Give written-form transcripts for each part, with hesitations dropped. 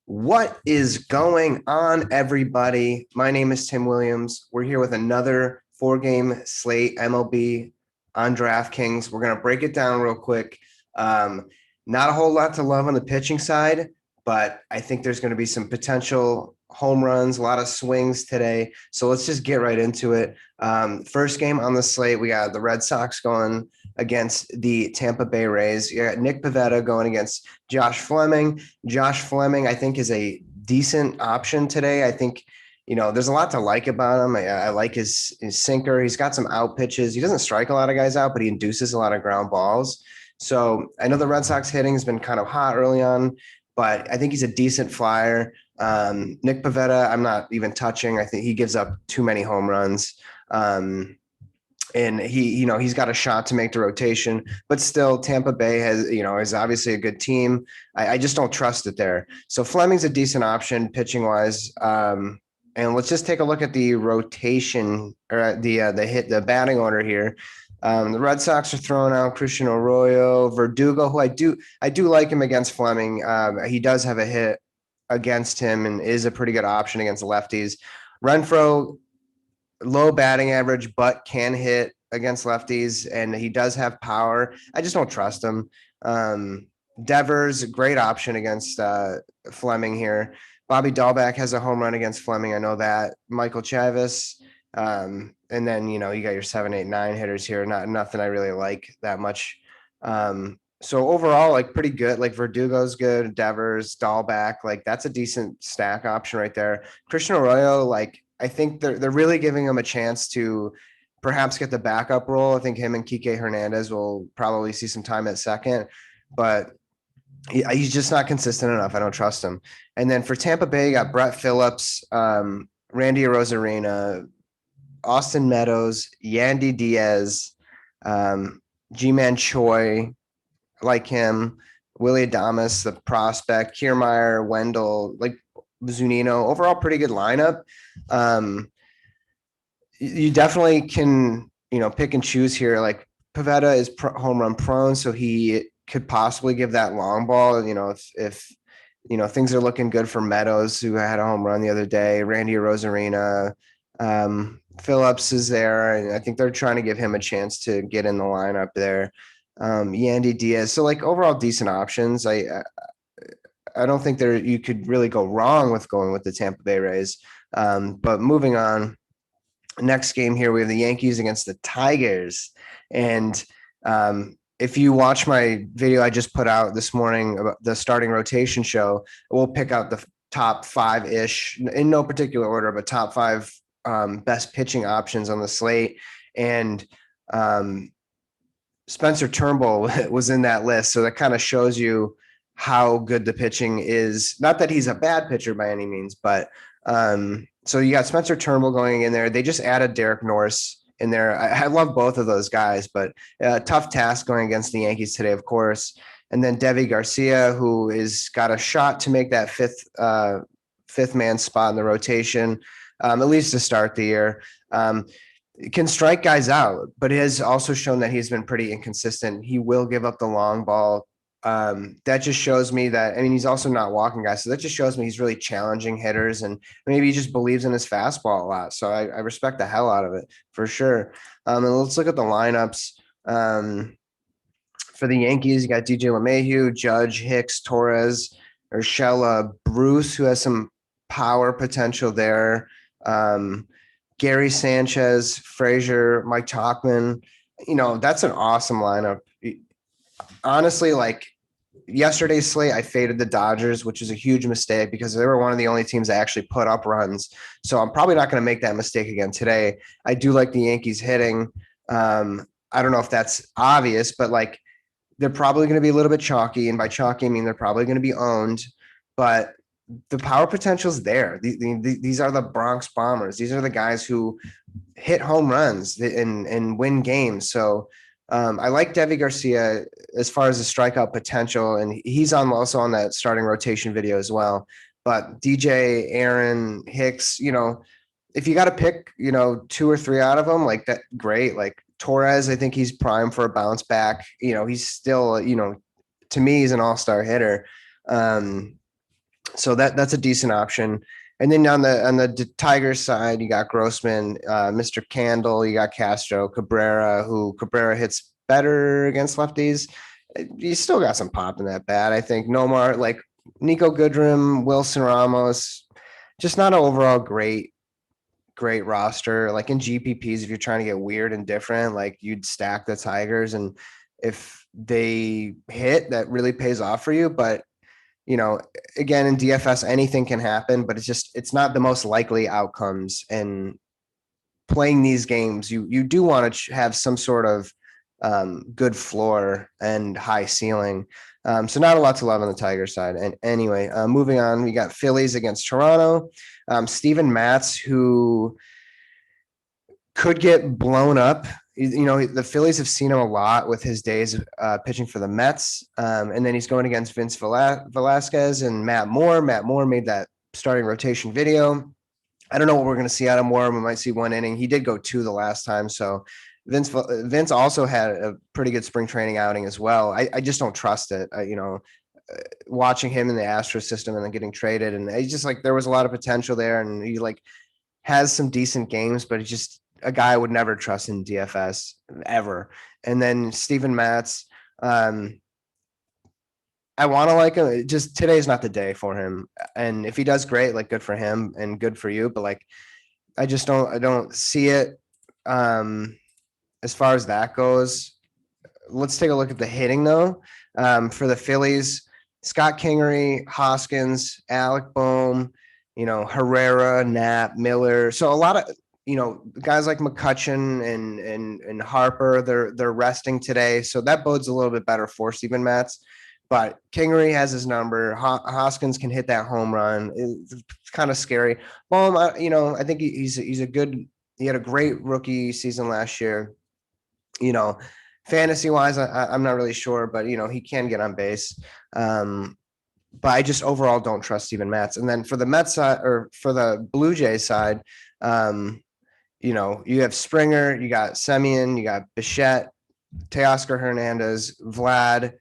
What is going on, everybody? My name is Tim Williams. We're here with another four-game slate MLB on DraftKings. We're going to break it down real quick. Not a whole lot to love on the pitching side, but I think there's going to be some potential home runs, a lot of swings today. So let's just get right into it. First game on the slate, we got the Red Sox going against the Tampa Bay Rays. You got Nick Pivetta going against Josh Fleming. Josh Fleming, I think, is a decent option today. I think, there's a lot to like about him. I like his sinker. He's got some out pitches. He doesn't strike a lot of guys out, but he induces a lot of ground balls. So I know the Red Sox hitting has been kind of hot early on, but I think he's a decent flyer. Nick Pivetta, I'm not even touching. I think he gives up too many home runs. And he's got a shot to make the rotation, but still Tampa Bay is obviously a good team. I just don't trust it there. So Fleming's a decent option pitching wise. And let's just take a look at the rotation or the batting order here. The Red Sox are throwing out Christian Arroyo, Verdugo, who I do like him against Fleming. He does have a hit against him and is a pretty good option against the lefties. Renfroe, low batting average, but can hit against lefties, and he does have power. I just don't trust him. Devers, great option against Fleming here. Bobby Dahlbeck has a home run against Fleming. I know that. Michael Chavis. And then, you got your 7, 8, 9 hitters here. Nothing I really like that much. So overall, like pretty good. Like Verdugo's good. Devers, Dahlbeck, like that's a decent stack option right there. Christian Arroyo, like I think they're really giving him a chance to perhaps get the backup role. I think him and Kike Hernandez will probably see some time at second, but he's just not consistent enough. I don't trust him. And then for Tampa Bay, you got Brett Phillips, Randy Arozarena, Austin Meadows, Yandy Diaz, G-Man Choi, like him, Willie Adames, the prospect, Kiermaier, Wendell, like Zunino. Overall, pretty good lineup. You definitely can, pick and choose here. Like Pivetta is home run prone, so he could possibly give that long ball. If things are looking good for Meadows, who had a home run the other day, Randy Arozarena, Phillips is there, and I think they're trying to give him a chance to get in the lineup there. Yandy Diaz. So like overall decent options. I don't think you could really go wrong with going with the Tampa Bay Rays. But moving on, next game here, we have the Yankees against the Tigers. And if you watch my video I just put out this morning about the starting rotation show, we'll pick out the top 5-ish in no particular order, but top 5 best pitching options on the slate. And Spencer Turnbull was in that list. So that kind of shows you how good the pitching is. Not that he's a bad pitcher by any means, but so you got Spencer Turnbull going in there. They just added Derek Norris in there. I love both of those guys, but tough task going against the Yankees today, of course. And then Deivi Garcia, who is got a shot to make that fifth man spot in the rotation, at least to start the year. Can strike guys out, but has also shown that he's been pretty inconsistent. He will give up the long ball. That just shows me that, he's also not walking guys. So that just shows me he's really challenging hitters, and maybe he just believes in his fastball a lot. So I respect the hell out of it for sure. And let's look at the lineups. For the Yankees, you got DJ LeMahieu, Judge, Hicks, Torres, Urshela, Bruce, who has some power potential there. Gary Sanchez, Frazier, Mike Tauchman. That's an awesome lineup. Honestly, like yesterday's slate, I faded the Dodgers, which is a huge mistake because they were one of the only teams that actually put up runs. So I'm probably not going to make that mistake again today. I do like the Yankees hitting. I don't know if that's obvious, but like they're probably going to be a little bit chalky. And by chalky, I mean they're probably going to be owned. But the power potential is there. These are the Bronx Bombers. These are the guys who hit home runs and win games. So I like Deivi Garcia as far as the strikeout potential, and he's also on that starting rotation video as well. But DJ, Aaron, Hicks, if you got to pick, 2 or 3 out of them, like that, great. Like Torres, I think he's primed for a bounce back. He's still, to me, he's an all-star hitter. So that's a decent option. And then on the Tigers side, you got Grossman, Mr. Candle, you got Castro, Cabrera, who Cabrera hits better against lefties. You still got some pop in that bat. I think Nomar, like Nico Goodrum, Wilson Ramos, just not an overall great roster. Like in GPPs, if you're trying to get weird and different, like you'd stack the Tigers, and if they hit, that really pays off for you. But again, in DFS, anything can happen, but it's not the most likely outcomes. And playing these games, you do want to have some sort of good floor and high ceiling. So not a lot to love on the Tiger side. And anyway, moving on, we got Phillies against Toronto. Steven Matz, who could get blown up. The Phillies have seen him a lot with his days pitching for the Mets. And then he's going against Vince Velasquez and Matt Moore. Matt Moore made that starting rotation video. I don't know what we're going to see out of Moore. We might see one inning. He did go two the last time. So Vince also had a pretty good spring training outing as well. I just don't trust it. Watching him in the Astros system and then getting traded, and he's just like, there was a lot of potential there, and he like has some decent games, but he's just a guy I would never trust in DFS ever. And then Steven Matz, I want to like him. Just today's not the day for him. And if he does great, like good for him and good for you. But like, I don't see it. As far as that goes, let's take a look at the hitting though. For the Phillies, Scott Kingery, Hoskins, Alec Boehm, Herrera, Knapp, Miller. So a lot of, guys like McCutcheon and Harper, they're resting today. So that bodes a little bit better for Steven Matz. But Kingery has his number. Hoskins can hit that home run. It's kind of scary. Boehm, I think he's a good. He had a great rookie season last year. Fantasy wise, I'm not really sure, but he can get on base. But I just overall don't trust Steven Matz. And then for the Mets side, or for the Blue Jays side, you have Springer, you got Semien, you got Bichette, Teoscar Hernandez, Vlad,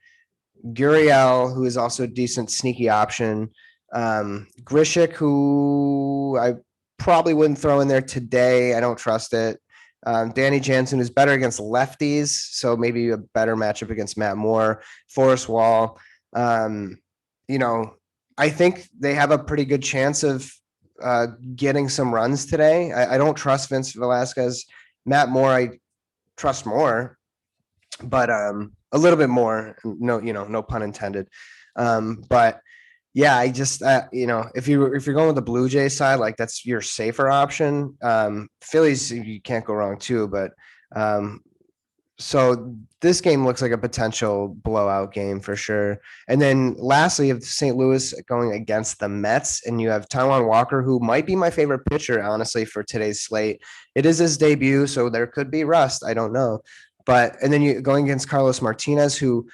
Gurriel, who is also a decent sneaky option. Grishik, who I probably wouldn't throw in there today. I don't trust it. Danny Jansen is better against lefties, so maybe a better matchup against Matt Moore. Forrest Wall. I think they have a pretty good chance of getting some runs today. I don't trust Vince Velasquez. Matt Moore, I trust more, but a little bit more. No pun intended. But yeah, I just if you're going with the Blue Jays side, like that's your safer option. Phillies, you can't go wrong too, but so this game looks like a potential blowout game for sure. And then lastly, of St. Louis going against the Mets, and you have Taijuan Walker, who might be my favorite pitcher, honestly, for today's slate. It is his debut, so there could be rust. I don't know. And then you going against Carlos Martinez, who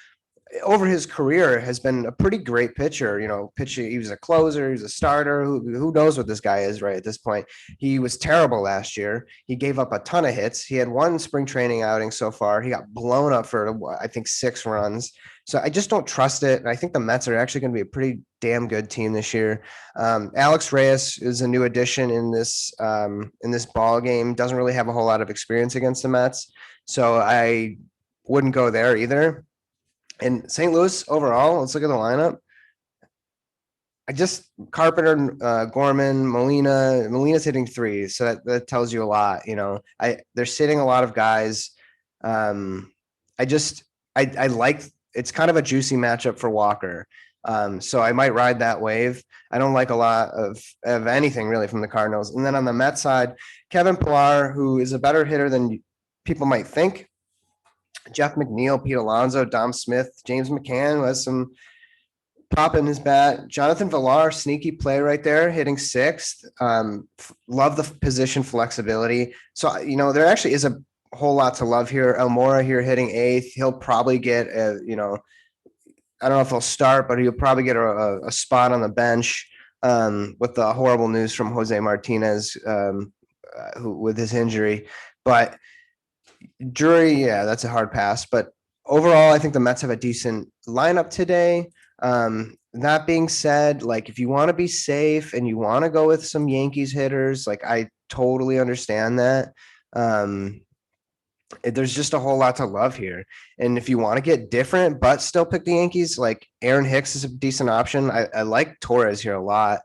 over his career has been a pretty great pitcher, pitching. He was a closer, he was a starter. Who knows what this guy is right at this point? He was terrible last year. He gave up a ton of hits. He had one spring training outing so far. He got blown up for, I think, 6 runs. So I just don't trust it. And I think the Mets are actually going to be a pretty damn good team this year. Alex Reyes is a new addition in this ball game. Doesn't really have a whole lot of experience against the Mets. So I wouldn't go there either. And St. Louis overall, let's look at the lineup. Carpenter, Gorman, Molina's hitting 3. So that tells you a lot. They're sitting a lot of guys. I like, it's kind of a juicy matchup for Walker. So I might ride that wave. I don't like a lot of anything really from the Cardinals. And then on the Mets side, Kevin Pillar, who is a better hitter than people might think. Jeff McNeil, Pete Alonso, Dom Smith, James McCann, who has some pop in his bat. Jonathan Villar, sneaky play right there, hitting 6th. Love the position flexibility. So, there actually is a whole lot to love here. Almora here hitting 8th. He'll probably get I don't know if he'll start, but he'll probably get a spot on the bench with the horrible news from Jose Martinez with his injury. But Drury, yeah, that's a hard pass. But overall, I think the Mets have a decent lineup today. that being said, like if you want to be safe and you want to go with some Yankees hitters, like I totally understand that. Um, there's just a whole lot to love here. And if you want to get different, but still pick the Yankees, like Aaron Hicks is a decent option. I like Torres here a lot.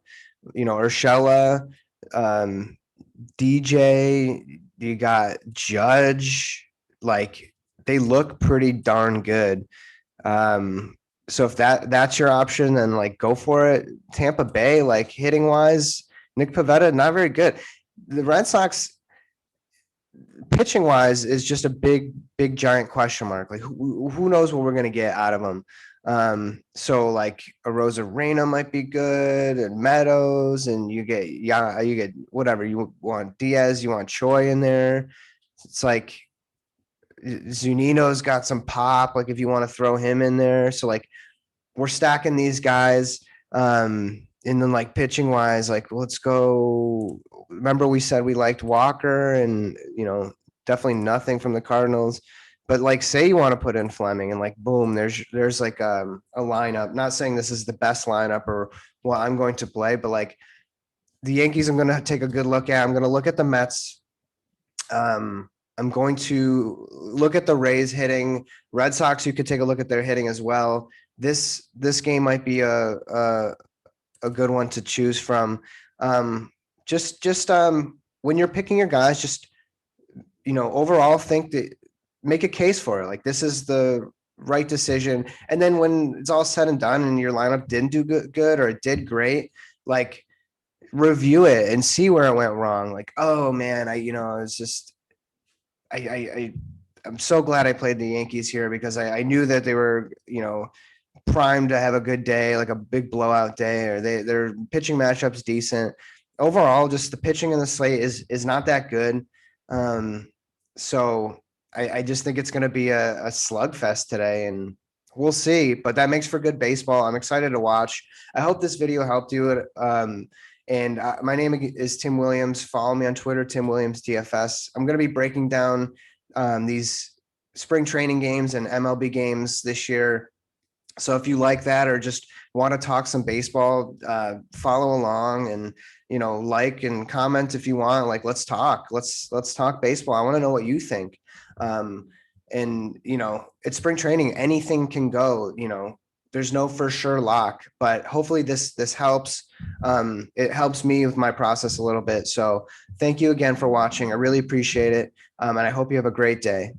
Urshela, um, DJ, you got Judge, like they look pretty darn good. Um, so if that's your option, then like go for it. Tampa Bay, like hitting wise, Nick Pivetta, not very good. The Red Sox pitching wise is just a big giant question mark. Like who knows what we're gonna get out of them. So like a Rosa Reina might be good, and Meadows, and you get whatever you want. Diaz, you want Choi in there. It's like Zunino's got some pop. Like if you want to throw him in there, so like we're stacking these guys. And then like pitching wise, like let's go. Remember we said we liked Walker, and definitely nothing from the Cardinals. But like say you want to put in Fleming, and like boom, there's like a lineup. Not saying this is the best lineup or what I'm going to play, but like the Yankees, I'm going to take a good look at. I'm going to look at the Mets. I'm going to look at the Rays hitting. Red Sox, you could take a look at their hitting as well. This game might be a good one to choose from. Just when you're picking your guys, just overall think that make a case for it. Like this is the right decision. And then when it's all said and done and your lineup didn't do good or it did great, like review it and see where it went wrong. Like, oh man, it's just I'm so glad I played the Yankees here because I knew that they were, primed to have a good day, like a big blowout day, or their pitching matchups decent. Overall, just the pitching in the slate is not that good. So I just think it's going to be a slugfest today, and we'll see. But that makes for good baseball. I'm excited to watch. I hope this video helped you. And my name is Tim Williams. Follow me on Twitter, Tim Williams DFS. I'm going to be breaking down these spring training games and MLB games this year. So if you like that or just want to talk some baseball, follow along and like and comment if you want. Like let's talk. Let's talk baseball. I want to know what you think. And it's spring training. Anything can go. There's no for sure lock, but hopefully this helps. It helps me with my process a little bit. So thank you again for watching. I really appreciate it. And I hope you have a great day.